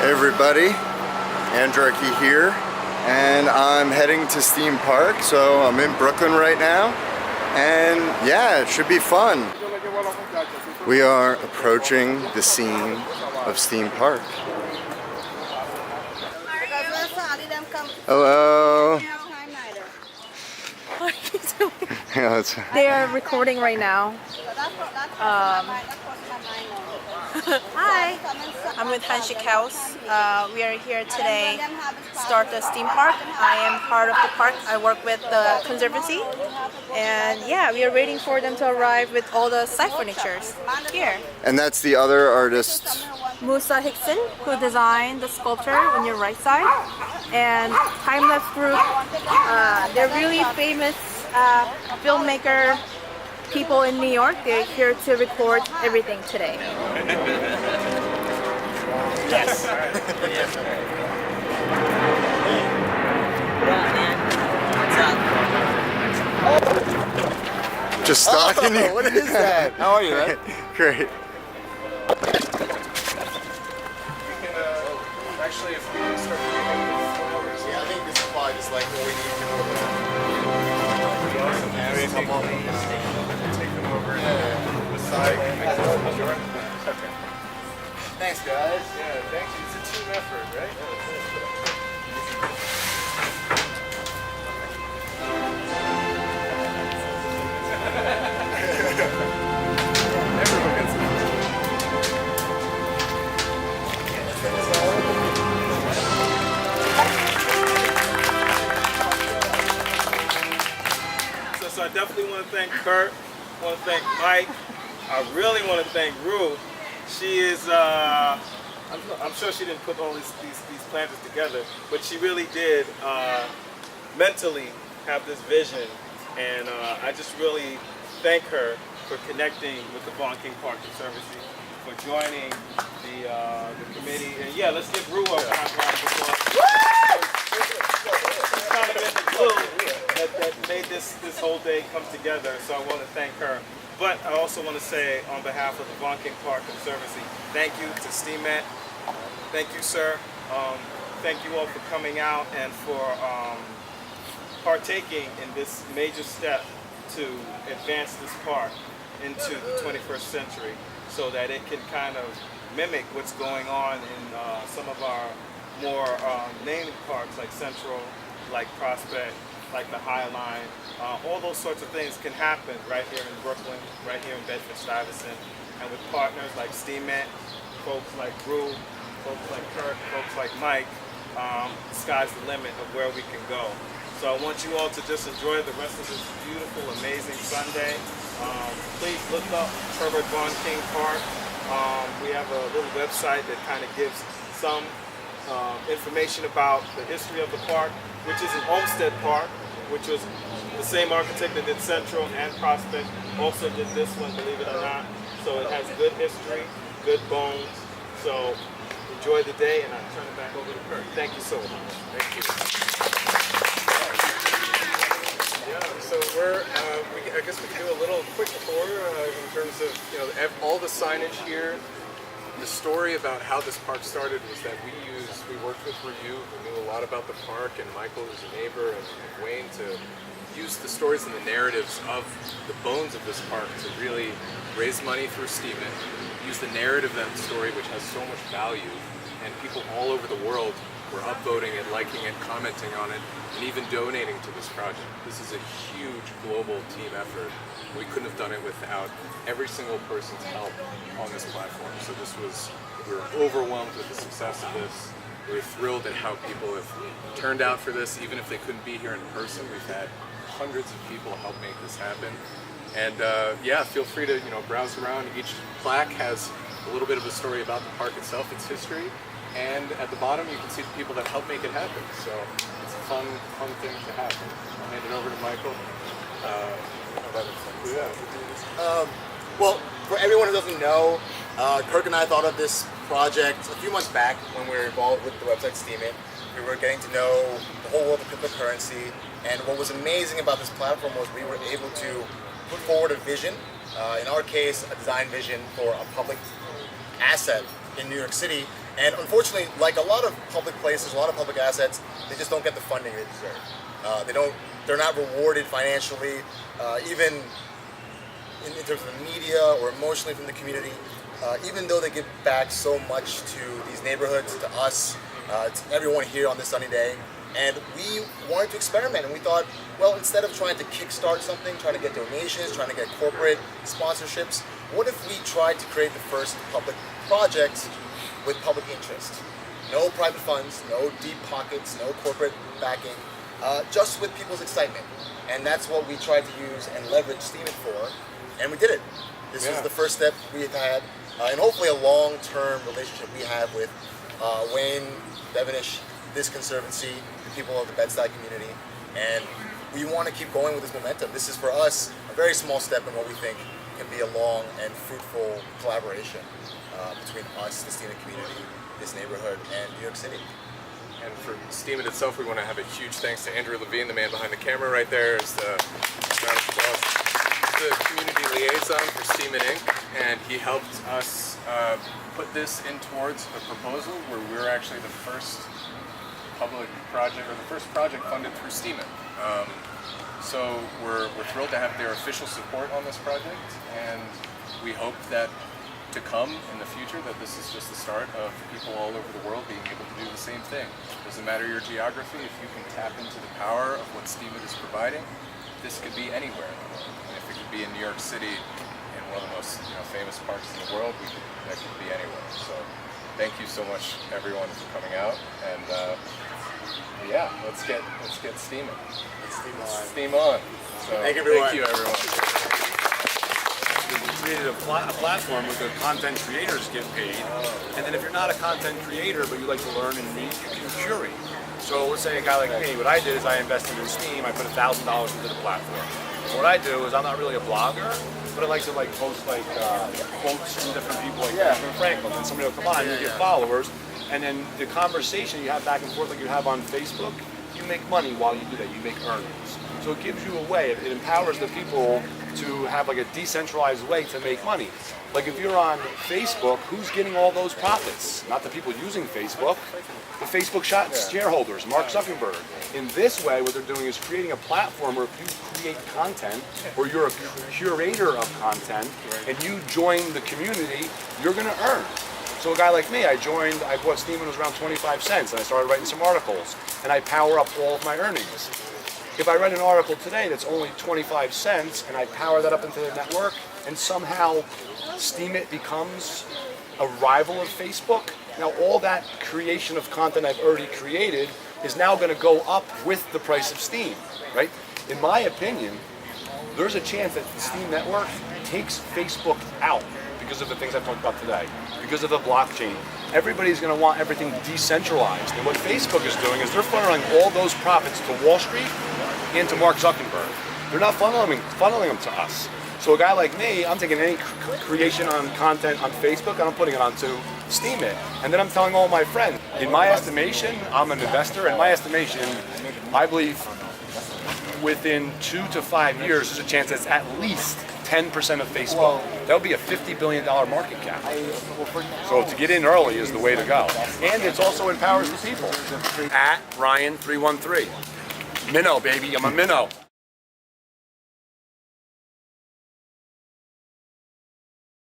Hey everybody, Andraki here, and I'm heading to Steem Park, so I'm in Brooklyn right now, and yeah, it should be fun. We are approaching the scene of Steem Park. Hello. What are you doing? Yeah, They are recording right now. Hi, I'm with Hanshik House. We are here today to start the Steem Park. I am part of the park. I work with the Conservancy. And yeah, we are waiting for them to arrive with all the side furnitures here. And that's the other artist. Musa Hickson, who designed the sculpture on your right side. And Timelapse Group, they're really famous filmmaker people in New York. They're here to record everything today. Yes. Just stalking you. What is that? How are you, man? Great. Actually, if we can start moving the flowers. Yeah, I think this is probably just like what we need to do. Come on. Take them over the side. Okay. Thanks, guys. Yeah, thank you. It's a team effort, right? Everyone gets it. So I definitely want to thank Kirk, I want to thank Mike, I really want to thank Rue. She is, I'm sure she didn't put all these planters together, but she really did mentally have this vision, and I just really thank her for connecting with the Von King Park Conservancy, for joining the committee, and yeah, let's give Rue a round of applause. She's kind of been the glue that made this whole day come together, so I want to thank her. But I also want to say, on behalf of the Von King Park Conservancy, thank you to Steemet. Thank you, sir. Thank you all for coming out and for partaking in this major step to advance this park into the 21st century, so that it can kind of mimic what's going on in some of our more named parks like Central, like Prospect, like the High Line. All those sorts of things can happen right here in Brooklyn, right here in Bedford-Stuyvesant, and with partners like Steemet, folks like Rue, folks like Kirk, folks like Mike, the sky's the limit of where we can go. So I want you all to just enjoy the rest of this beautiful, amazing Sunday. Please look up Herbert von King Park. We have a little website that kind of gives some information about the history of the park, which is an Olmsted Park, which was the same architect that did Central and Prospect, also did this one, believe it or not. So it has good history, good bones. So enjoy the day, and I turn it back over to Kirk. Thank you so much. Thank you. Yeah, so I guess we can do a little quick tour in terms of, all the signage here. The story about how this park started was that we worked with Ryu, who knew a lot about the park, and Michael, who's a neighbor, and Wayne, to use the stories and the narratives of the bones of this park to really raise money through Steemet, use the narrative of that story, which has so much value, and people all over the world were upvoting it, liking it, commenting on it, and even donating to this project. This is a huge global team effort. We couldn't have done it without every single person's help on this platform. So we were overwhelmed with the success of this. We're thrilled at how people have turned out for this, even if they couldn't be here in person. We've had hundreds of people help make this happen. And yeah, feel free to browse around. Each plaque has a little bit of a story about the park itself, its history. And at the bottom, you can see the people that helped make it happen. So it's a fun thing to have. I'll hand it over to Michael. Well, for everyone who doesn't know, Kirk and I thought of this project a few months back when we were involved with the website Steemet. We were getting to know the whole world of cryptocurrency, and what was amazing about this platform was we were able to put forward a vision, in our case, a design vision for a public asset in New York City And unfortunately, like a lot of public places, a lot of public assets, they just don't get the funding they deserve. They're not rewarded financially, even in terms of the media or emotionally from the community. Even though they give back so much to these neighborhoods, to us, to everyone here on this sunny day. And we wanted to experiment, and we thought, well, instead of trying to kickstart something, trying to get donations, trying to get corporate sponsorships, what if we tried to create the first public project with public interest? No private funds, no deep pockets, no corporate backing, just with people's excitement. And that's what we tried to use and leverage Steem It for, and we did it. This is the first step we have had, and hopefully a long-term relationship we have with Wayne, Devonish, this conservancy, the people of the Bed-Stuy community, and we want to keep going with this momentum. This is for us a very small step in what we think can be a long and fruitful collaboration between us, the Steem It community, this neighborhood, and New York City. And for Steem It itself, we want to have a huge thanks to Andrew Levine, the man behind the camera right there. Is the round of applause. He's the community liaison for Steem It Inc., and he helped us put this in towards a proposal where we're actually the first public project, or the first project funded through Steem It. So we're thrilled to have their official support on this project, and we hope that to come in the future that this is just the start of people all over the world being able to do the same thing. Doesn't matter your geography, if you can tap into the power of what Steem It is providing, this could be anywhere. And if it could be in New York City, in one of the most famous parks in the world, that could be anywhere. So thank you so much everyone for coming out, and yeah, let's get steaming. Let's steam on. Steam on. So, thank you everyone. We created a platform where the content creators get paid, and then if you're not a content creator but you like to learn and read, you can curate. So let's say a guy like me, what I did is I invested in Steem, I put $1,000 into the platform. And what I do is I'm not really a blogger, but I like to post quotes from different people like Benjamin Franklin, and somebody will come on and you get followers, and then the conversation you have back and forth like you have on Facebook, you make money while you do that, you make earnings. So it gives you a way, it empowers the people to have like a decentralized way to make money. Like if you're on Facebook, who's getting all those profits? Not the people using Facebook, the Facebook shareholders, Mark Zuckerberg. In this way, what they're doing is creating a platform where if you create content, or you're a curator of content, and you join the community, you're gonna earn. So a guy like me, I bought Steem when it was around 25 cents, and I started writing some articles, and I power up all of my earnings. If I write an article today that's only 25 cents, and I power that up into the network, and somehow Steem It becomes a rival of Facebook, now all that creation of content I've already created is now going to go up with the price of Steem, right? In my opinion, there's a chance that the Steem network takes Facebook out because of the things I've talked about today, because of the blockchain. Everybody's going to want everything decentralized. And what Facebook is doing is they're funneling all those profits to Wall Street and to Mark Zuckerberg. They're not funneling them to us. So a guy like me, I'm taking any creation on content on Facebook and I'm putting it onto Steem It. And then I'm telling all my friends. In my estimation, I'm an investor. In my estimation, I believe within 2 to 5 years, there's a chance that's at least 10% of Facebook. That would be a $50 billion market cap. So to get in early is the way to go. And it also empowers the people. At Ryan313. Minnow, baby, I'm a minnow.